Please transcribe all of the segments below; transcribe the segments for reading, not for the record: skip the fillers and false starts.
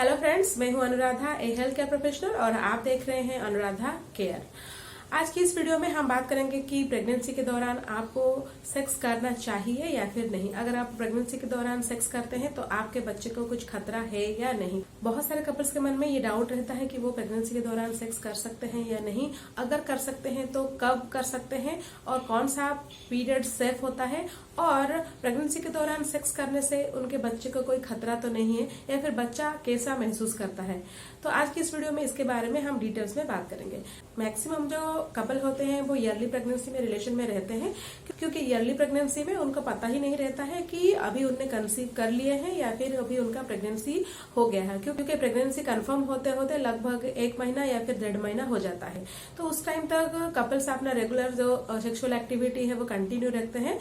Hello friends, मैं हूं अनुराधा, ए health care professional और आप देख रहे हैं अनुराधा केयर। आज की इस वीडियो में हम बात करेंगे कि प्रेगनेंसी के दौरान आपको सेक्स करना चाहिए या फिर नहीं। अगर आप प्रेगनेंसी के दौरान सेक्स करते हैं तो आपके बच्चे को कुछ खतरा है या नहीं। बहुत सारे कपल्स के मन में ये डाउट रहता है कि वो प्रेगनेंसी के दौरान सेक्स कर सकते हैं या नहीं। अगर कर सकते हैं तो कब कर सकते हैं और कौन सा पीरियड सेफ होता है, और प्रेगनेंसी के दौरान सेक्स करने से उनके बच्चे को कोई खतरा तो नहीं है या फिर बच्चा कैसा महसूस करता है। तो आज की इस वीडियो में इसके बारे में हम डिटेल्स में बात करेंगे। मैक्सिमम जो कपल होते हैं वो ईयरली प्रेगनेंसी में रिलेशन में रहते हैं, क्योंकि ईयरली प्रेगनेंसी में उनको पता ही नहीं रहता है कि अभी उनने कंसीव कर लिए हैं या फिर अभी उनका प्रेगनेंसी हो गया है, क्योंकि प्रेगनेंसी कंफर्म होते होते लगभग 1 महीना या फिर 1.5 महीना हो जाता है। तो उस टाइम तक कपल्स अपना रेगुलर जो सेक्सुअल एक्टिविटी है वो कंटिन्यू रखते हैं।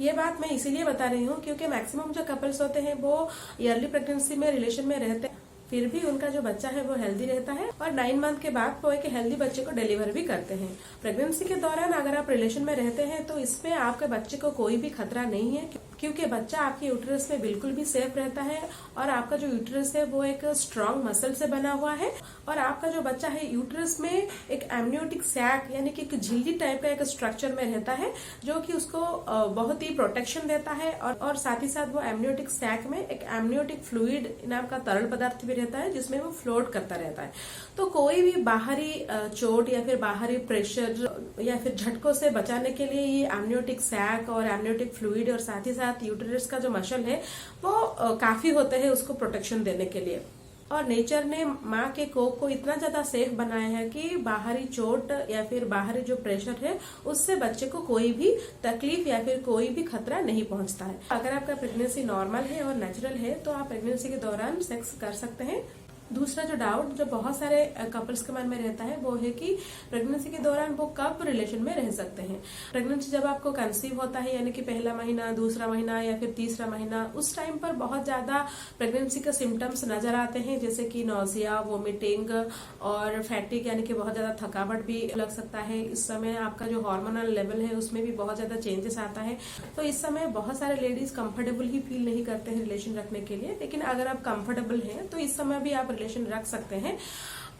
ये बात मैं इसीलिए बता रही हूँ क्योंकि मैक्सिमम जो कपल्स होते हैं वो ईयरली प्रेगनेंसी में रिलेशन में रहते हैं, फिर भी उनका जो बच्चा है वो हेल्दी रहता है और 9 मंथ के बाद वो एक हेल्दी बच्चे को डिलीवर भी करते हैं। प्रेगनेंसी के दौरान अगर आप रिलेशन में रहते हैं तो इसमें आपके बच्चे को कोई भी खतरा नहीं है, क्योंकि बच्चा आपके यूट्रस में बिल्कुल भी सेफ रहता है और आपका जो यूट्रस है वो एक स्ट्रांग मसल से बना हुआ है और आपका जो बच्चा है यूट्रस में एक एमनियोटिक सैक यानी कि एक झिल्ली टाइप का एक स्ट्रक्चर में रहता है, जो कि उसको बहुत ही प्रोटेक्शन देता है और साथ ही साथ वो एमनियोटिक सैक में एक एमनियोटिक फ्लूइड नाम का तरल पदार्थ भी रहता है जिसमें वो फ्लोट करता रहता है। तो कोई भी बाहरी चोट या फिर बाहरी प्रेशर या फिर झटकों से बचाने के लिए ये एमनियोटिक सैक और एमनियोटिक फ्लूइड और साथ ही साथ यूटेरस का जो मसल है वो काफी होते हैं उसको प्रोटेक्शन देने के लिए। और नेचर ने माँ के कोख को इतना ज्यादा सेफ बनाया है कि बाहरी चोट या फिर बाहरी जो प्रेशर है उससे बच्चे को कोई भी तकलीफ या फिर कोई भी खतरा नहीं पहुंचता है। अगर आपका प्रेगनेंसी नॉर्मल है और नेचुरल है तो आप प्रेगनेंसी के दौरान सेक्स कर सकते हैं। दूसरा जो डाउट जो बहुत सारे कपल्स के मन में रहता है वो है कि प्रेगनेंसी के दौरान वो कब रिलेशन में रह सकते हैं। प्रेगनेंसी जब आपको कंसीव होता है यानी कि पहला महीना, दूसरा महीना या फिर तीसरा महीना, उस टाइम पर बहुत ज्यादा प्रेगनेंसी के सिम्टम्स नजर आते हैं, जैसे कि नोजिया, वोमिटिंग और फैटिक यानी कि बहुत ज्यादा थकावट भी लग सकता है। इस समय आपका जो हार्मोनल लेवल है उसमें भी बहुत ज्यादा चेंजेस आता है। तो इस समय बहुत सारे लेडीज कंफर्टेबल ही फील नहीं करते हैं रिलेशन रखने के लिए, लेकिन अगर आप कंफर्टेबल हैं तो इस समय भी आप रिलेशन रख सकते हैं।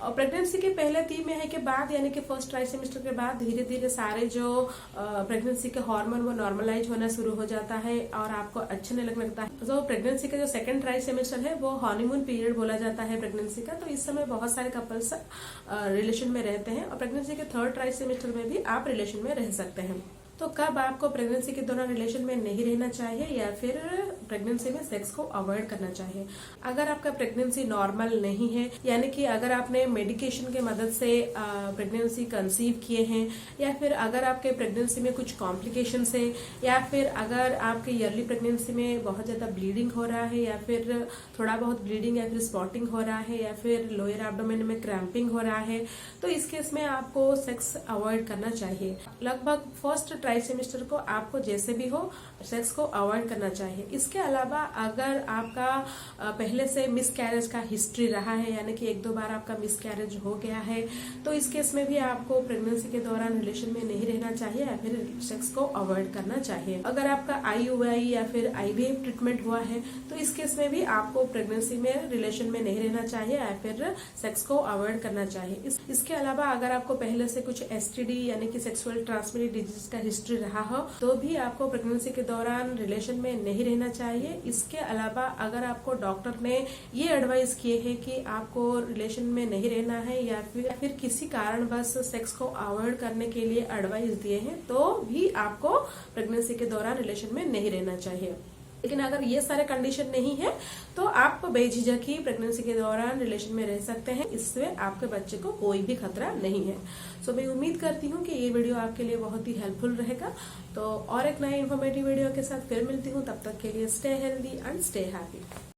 और प्रेगनेंसी के पहले 3 महीने के बाद यानी कि फर्स्ट ट्राइसेमेस्टर के बाद धीरे धीरे सारे जो प्रेगनेंसी के हार्मोन वो नॉर्मलाइज होना शुरू हो जाता है और आपको अच्छे नहीं लगने लगता है। जो प्रेगनेंसी का जो सेकंड ट्राइसेमेस्टर है वो हनीमून पीरियड बोला जाता है प्रेगनेंसी का। तो इस समय बहुत सारे कपल्स रिलेशन में रहते हैं और प्रेगनेंसी के थर्ड ट्राइसेमेस्टर में भी आप रिलेशन में रह सकते हैं। तो कब आपको प्रेगनेंसी के दौरान रिलेशन में नहीं रहना चाहिए या फिर प्रेगनेंसी में सेक्स को अवॉइड करना चाहिए। अगर आपका प्रेगनेंसी नॉर्मल नहीं है यानी कि अगर आपने मेडिकेशन के मदद से प्रेगनेंसी कंसीव किए हैं या फिर अगर आपके प्रेगनेंसी में कुछ कॉम्प्लिकेशंस है या फिर अगर आपके ईयरली प्रेगनेंसी में बहुत ज्यादा ब्लीडिंग हो रहा है या फिर थोड़ा बहुत ब्लीडिंग या फिर स्पॉटिंग हो रहा है या फिर लोअर एब्डोमेन में क्रैम्पिंग हो रहा है, तो इस केस में आपको सेक्स अवॉइड करना चाहिए। लगभग फर्स्ट ट्राइसेमेस्टर को आपको जैसे भी हो सेक्स को अवॉइड करना चाहिए। इसके अलावा अगर आपका पहले से मिसकैरेज का हिस्ट्री रहा है यानी कि 1-2 बार आपका मिसकैरेज हो गया है तो इस केस में भी आपको प्रेगनेंसी के दौरान रिलेशन में नहीं रहना चाहिए या फिर सेक्स को अवॉइड करना चाहिए। अगर आपका IUI या फिर IVF ट्रीटमेंट हुआ है तो इस केस में भी आपको प्रेगनेंसी में रिलेशन में नहीं रहना चाहिए या फिर सेक्स को अवॉइड करना चाहिए। इसके अलावा अगर आपको पहले से कुछ STD यानी कि सेक्सुअल ट्रांसमिटेड डिजीज का हिस्ट्री रहा हो तो भी आपको प्रेगनेंसी के दौरान रिलेशन में नहीं रहना चाहिए। इसके अलावा अगर आपको डॉक्टर ने ये एडवाइस किए है कि आपको रिलेशन में नहीं रहना है या फिर किसी कारणवश सेक्स को अवॉइड करने के लिए एडवाइस दिए हैं तो भी आपको प्रेगनेंसी के दौरान रिलेशन में नहीं रहना चाहिए। लेकिन अगर ये सारे कंडीशन नहीं है तो आप बेझिझक ही प्रेगनेंसी के दौरान रिलेशन में रह सकते हैं। इससे आपके बच्चे को कोई भी खतरा नहीं है। सो मैं उम्मीद करती हूँ कि ये वीडियो आपके लिए बहुत ही हेल्पफुल रहेगा। तो और एक नए इन्फॉर्मेटिव वीडियो के साथ फिर मिलती हूँ, तब तक के लिए stay healthy and stay happy.